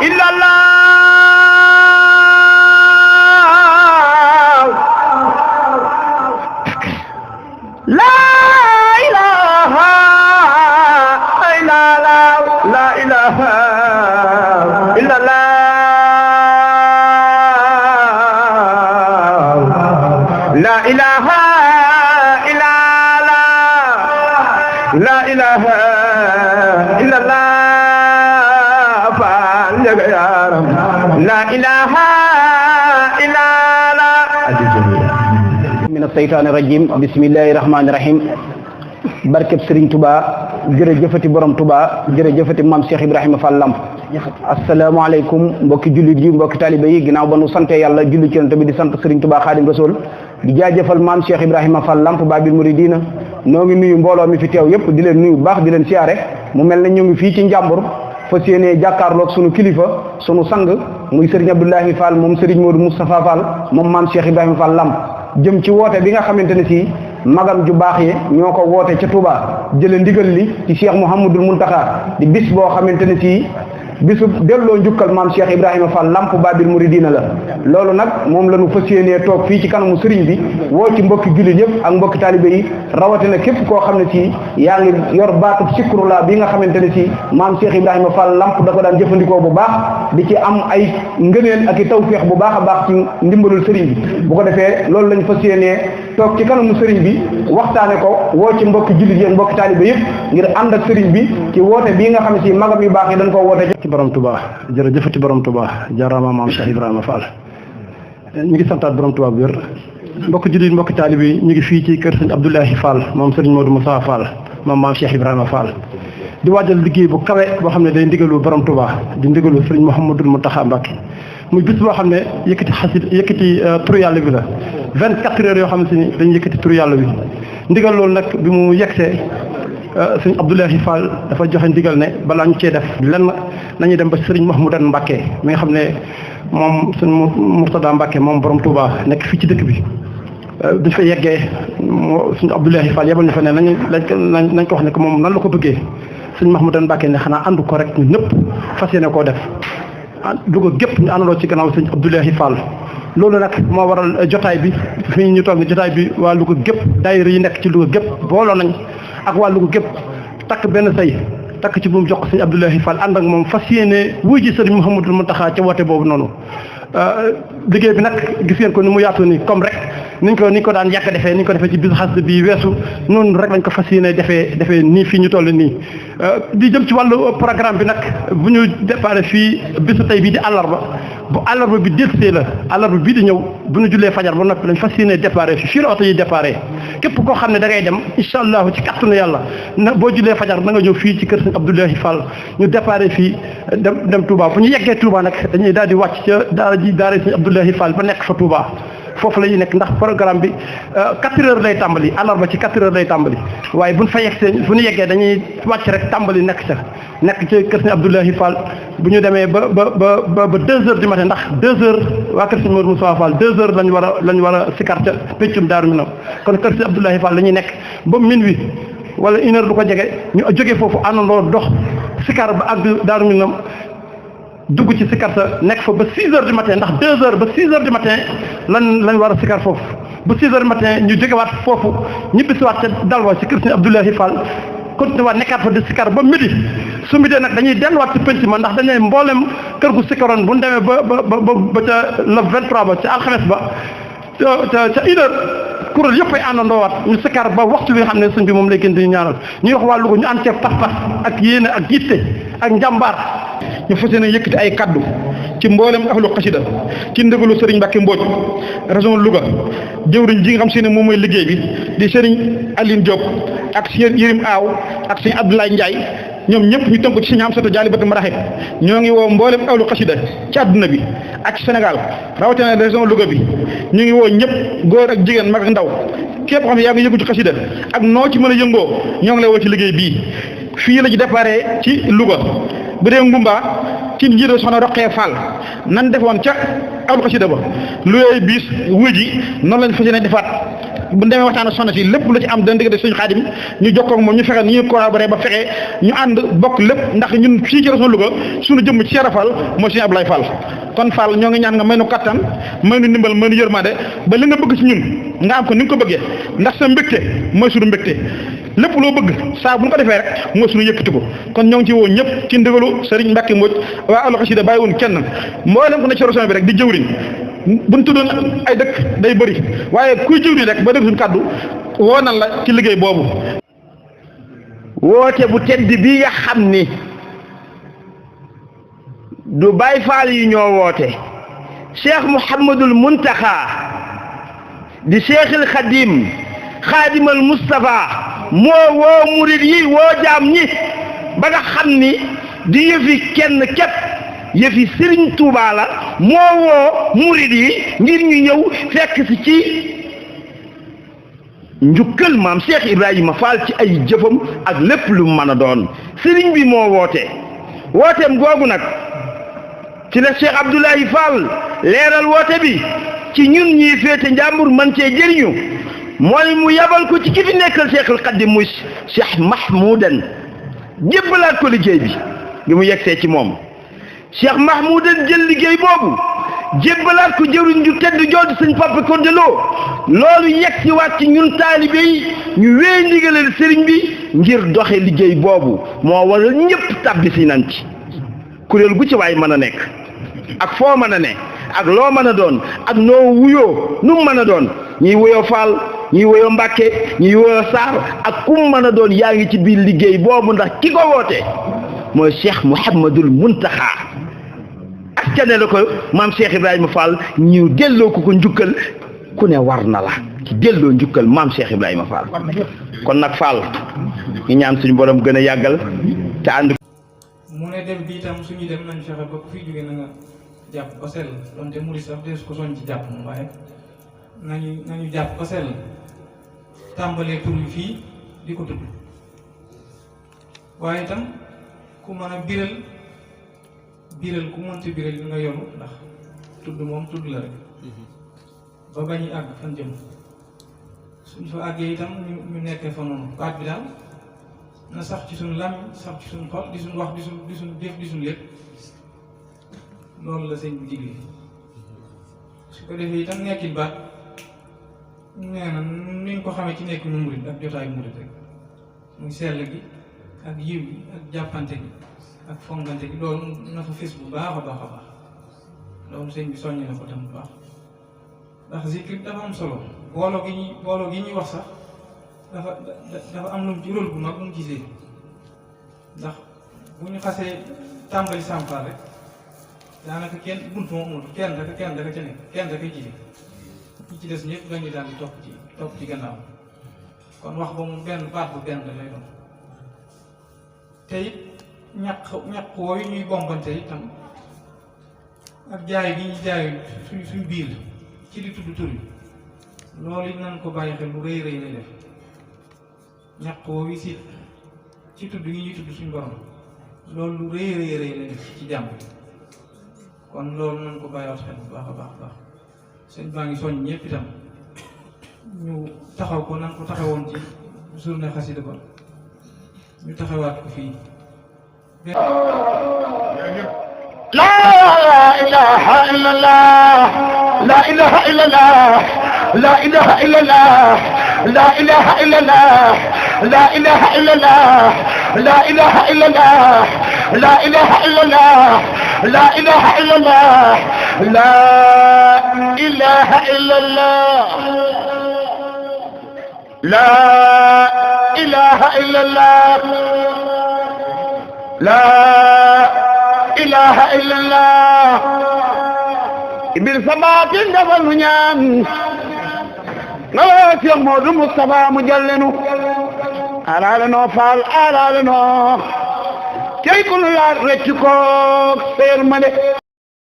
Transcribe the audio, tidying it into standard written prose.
إلا الله لا إله إلا الله لا إله إلا الله لا إله إلا الله لا إله إلا الله لا إله إلا الله من الشيطان الرجيم بسم الله الرحمن الرحيم barkeb Serigne Touba jërëjëfati borom Touba jërëjëfati maam Cheikh Ibrahima Fall Lamp asalaamaaleykum mbokki jullit yi mbokki talibe yi ginnaaw ba nu sante yàlla julli ci yonent bi di sant Serigne Touba Xaadim Rasul di jaajëfal maam Cheikh Ibrahima Fall Lamp Babil Mouridina noo ngi nuyu mbooloo mi fi teew yëpp di leen nuyu baax di leen siyaare mu mel ne ñu ngi fii ci Njàmbur fas yéene jàkkaarloog sunu kilifa sunu sang muy Serigne Abdoulahi Fall moom Serigne Modou Moustapha Fall moom maam Cheikh Ibrahima Fall Lamp jëm ci woote bi nga xamante ne si magam ju baax yi ñoo ko woote ca Touba jële ndigal li ci Cheikh Mouhamadul Muntaxa di bis boo xamante ne si bisu delloo njukkal maam Cheikh Ibrahima Fall Lamp Babil Mouridina la loolu nag moom la ñu fas yéenee toog fii ci kanamu sëriñ bi woo ci mbokki jullit yëpp ak mbokki taalibe yi rawatina képp koo xam ne si yaa ngi yor baatub sikrullah bi nga xamante ne si maam Cheikh Ibrahima Fall Lamp da ko daan jëfandikoo bu baax di ci am ay ngëneel ak i tawféex bu baax a baax ci ndimbalul sëriñ bi bu ko defee loolu lañ fas yéenee toog ci kanamu sëriñ bi waxtaane ko woo ci mbokki jullit yi ak mbokki taalibe yëpp ngir ànd ak sëriñ bi ci woote bii nga xam ne si magam yu baax yi dañ ko woote ci borom Touba jërëjëfati borom Touba jaaraama maam Cheikh Ibrahima Fall ñu ngi santaat borom Touba bu wér mbokki jullit mbokki taalibe yi ñu ngi fii ci kër sëñ Abdoulahi Fall moom sëriñ Modou Moussa Fall moom maam Cheikh Ibrahima Fall di waajal liggéey bu kawe boo xam ne day ndigalu borom Touba di ndigalu sëriñ Mouhamadul Mountakha Mbacké muy bis boo xam ne yëkkati turu yàlla bi la 24 heures yoo xam ne si ni dañu yëkkati turu yàlla bi ndigal loolu nag bi mu yegsee sëñ Abdoulahi Fall dafa joxe ndigal ne balaa ñu cee def lenn nañuy dem ba sëriñ Mahmoudan Mbacké mi nga xam ne moom sëñ Mourtada Mbacké moom borom Touba nekk fii ci dëkk bi duñ fa yeggee sëñ Abdoulahi Fall yebal ñu fa ne nañ ko wax ne que moom nan la ko bëggee sëñ Mahmoudan Mbacké ne xanaa àndu ko rek ñu ñëpp fas yéene koo def Louga gépp ñu àndandoo ci gannaaw sëñ Abdoulahi Fall loolu nag moo waral jotaay bi fii ñu toog ni jotaay bi waa Louga gépp daayira yi nekk ci Louga gépp booloo nañ ak waa Louga gépp takk benn say takk ci bu mu jox ko sëñ Abdoulahi Fall ànd ak moom fas yéene wuy ji sëriñ Mouhamadul Mountakha ca woote boobu noonu liggéey bi nag gis ngeen ko ni mu yaatu ni comme rek niñ ko daan yàgg defee niñ ko defee ci bisu xas bi weesu noonu rek lañ ko fas yéene defee nii fii ñu toll nii di jëm ci wàllu programme bi nag bu ñu déparé fii bisu tey bii di àllarba bi delsee la àllarba bii di ñëw bu ñu jullee fajar ba noppi lañ fas yéene déparé fii la oto yi déparé képp koo xam ne da ngay dem incha allahu ci kattanu yàlla na boo jullee fajar da nga ñëw fii ci kër sëñ Abdoulahi Fall ñu déparé fii dem Touba bu ñu yeggee Touba nag dañuy daal di wàcc ca daara sëñ Abdoulahi Fall ba nekk fa Touba foofu la ñuy nekk ndax programme bi 4 heures lay tàmbali àllarba ci 4 heures lay tàmbali waaye buñ fa bu ñu yeggee dañuy wàcc rek tàmbali nekk ci kër sëñ Abdoulahi Fall bu ñu demee ba 2 heures du matin ndax 2 heures waa kër sëñ Modou Moussa Fall 2 heures lañ war a sikar ca péccum Daaru Minam kon kër sëñ Abdoulahi Fall la ñuy nekk ba minuit wala 1 heure bu ko jege ñu jógee foofu àndandoo dox sikar ba àgg Daaru Minam dugg ci sikar sa nekk fa ba 6 heures du matin ndax 2 heures ba 6 heures du matin lañ war a sikar foofu ba 6 heures du matin ñu jógewaat foofu ñibbisiwaat ca dalwa ci kër sëñ Abdoulahi Fall continué waat nekkaat fa di sikar ba midi su midi nag dañuy delluwaat ci penc ma ndax dañuy mboolem kër gu sikaroon bu ñu demee ba ca le 23 ba ca alxames ba ca 1 heure kuréel yëpp ay àndandoowaat ñu sikar ba waxtu bi nga xam ne sëñ bi moom lay gën di ñaanal ñuy wax waa Louga ñu ànd ceeg pas-pas ak yéene ak yitte ak njàmbaar ñu fas yéene yëkkati ay kaddu ci mboolem ahlu xasida ci ndëgalu Serigne Mbacké Mbodj région Louga jëwriñ ji nga xam si ne moom mooy liggéey bi di Serigne Aline Diop ak Serigne Yirim Aaw ak Serigne Abdoulaye Ndiaye ñoom ñëpp ñu tënk ci Serigne Amsatou Dialibatoul Marakhib ñoo ngi woo mboolem ahlu xasida ci àdduna bi ak ci Sénégal rawatina région Louga bi ñu ngi woo ñëpp góor ak jigéen mag ak ndaw képp xam ne yaa ngi yëngu ci xasida ak noo ci mën a yëngoo ñoo ngi lay woo ci liggéey bii fii la ci déparé ci Louga bu dee Ngumba ci njiitu soxna Roqee Fall nan defoon ca ahlu xasida ba lu yooyu bis wuji noonu lañ fas yéene defaat bu demee waxtaan ak soxna si lépp lu ci am dana diggante suñu Xaadim ñu jokkoo ak moom ñu fexe ni ñuy collaborer ba fexe ñu ànd bokk lépp ndax ñun fii ci région Louga suñu jëmm ci Cheikh Fall mooy suñu Abdoulaye Fall kon Fall ñoo ngi ñaan nga may nu kattan may nu ndimbal may nu yërmande ba li nga bëgg ci ñun nga am ko ni nga ko bëggee ndax sa mbégte mooy suñu mbégte lépp loo bëgg saa bu ñu ko defee rek mooy suñu yëkkati ko kon ñoo ngi ci woo ñëpp ci ndigalu Serigne Mbacke Mbodj waa Al Xasida bàyyiwun kenn mboolem ko ne ci région bi rek di jëwriñ buñ tuddoon ay dëkk day bëri waaye kuy jëwriñ rek ba dégg suñu kàddu woo nan la ci liggéey boobu woote bu tedd bii nga xam ni du Baay Faal yi ñoo woote Cheikh Mouhamadul Muntaxa di Cheikhul Xadim Xaadimal Mustafa moo woo murid yi woo jaam ñi ba nga xam ni di yëfi kenn képp yëfi Sëriñ Tuubaa la moo woo murid yi ngir ñu ñëw fekk si ci njukkal maam Cheikh Ibrahima Fall ci ay jëfam ak lépp lu mën a doon sëriñ bi moo woote wooteem googu nag ci la Cheikh Abdoulaye Fall leeral woote bi ci ñun ñii féete njàmbur man cee jëriñu mooy mu yabal ko ci ki fi nekkal Cheikhul Xadim muy Cheikh Mahmoudan jébbalaat ko liggéey bi mu yegsee ci moom Cheikh Mahmoudan jël liggéey boobu jébbalaat ko jëriñ ju tedd jooju sëñ Papa Kondeloo loolu yegsi waat ci ñun taalibe yi ñu wéy ndigalal sëriñ bi ngir doxe liggéey boobu moo waral ñëpp tàbbi si nañ ci kuréel gu ci waay mën a nekk ak foo mën a ne ak loo mën a doon ak noo wuyoo nu mu mën a doon ñiy wuyoo Fall ñiy wuyoo Mbàkke ñiy wuyoo Saar ak ku mu mën a doon yaa ngi ci biir liggéey boobu ndax ki ko woote mooy Cheikh Mouhamadul Muntaxa askane la ko maam Cheikh Ibrahima Fall ñu delloo ko njukkal ku ne war na la ci delloo njukkal maam Cheikh Ibrahima Fall kon nag Fall ñu ñaan suñu borom gën a yàggal te ànd. mu ne dem bi itam suñu dem nañ fexe ba ku fi jóge na nga jàpp ba sell donte murid sax dees ko soñ ci jàpp moom waaye nañu jàpp ba sell tàmbalee tur yi fii di ko tudd waaye itam ku mën a biral ku mënti biral li nga yoru ndax tudd moom tudd la rek ba bañuy àgg fan jëm suñ fa àggee itam ñu nekkee fa noonu baat bi daal na sax ci suñu làmmiñ sax ci suñu xol di suñu wax di suñu jëf di suñu lépp loolu la sëñ bi digle su ko defee itam nekkil baat nee na ni ñu ko xamee ci nekk nu murid ak jotaayu murid rek muy sell gi ak yiw gi ak jàppante gi ak fongante gi loolu na fa fés bu baax a baax a baax loolu sëñ bi soññ na ko tam bu baax ndax zikr dafa am solo booloo gi ñuy wax sax dafa am lu mu ci rôle bu mag lu mu gisee ndax bu ñu xasee tàmbali sampal rek daanaka kenn buntu moom amul kenn rek ca nekk kenn rek a jiite ñi ci des ñëpp dañuy daal di topp ci gannaaw kon wax ba mu benn baat bu benn lay doon te it ñaq wooyu ñuy bombante itam ak jaay gi ñu jaay suñ biir ci di tudd tur yi loolu it nañ ko bàyyi xel lu rëy rëy lay def ñaq woowu si ci tudd yi ñuy tudd suñ borom loolu lu rëy rëy lay def ci jàmm kon loolu nañ ko bàyyiwaat xel bu baax a baax sëñ baa ngi soññ ñëpp itam ñu taxaw ko nan ko taxawoon ci journée xasida ba ñu taxawaat ko fii لا إله إلا الله لا إله إلا الله لا إله إلا الله لا إله إلا الله لا إله إلا الله لا إله إلا الله لا إله إلا الله لا إله إلا الله لا إله إلا الله لا إله إلا الله لا إله إلا الله ibir sabatin defal nu ñaan ngala ci Moodu Mustafa mu jallenu alaale noo faal alaale noo cey ku nu laat recc ko seer ma de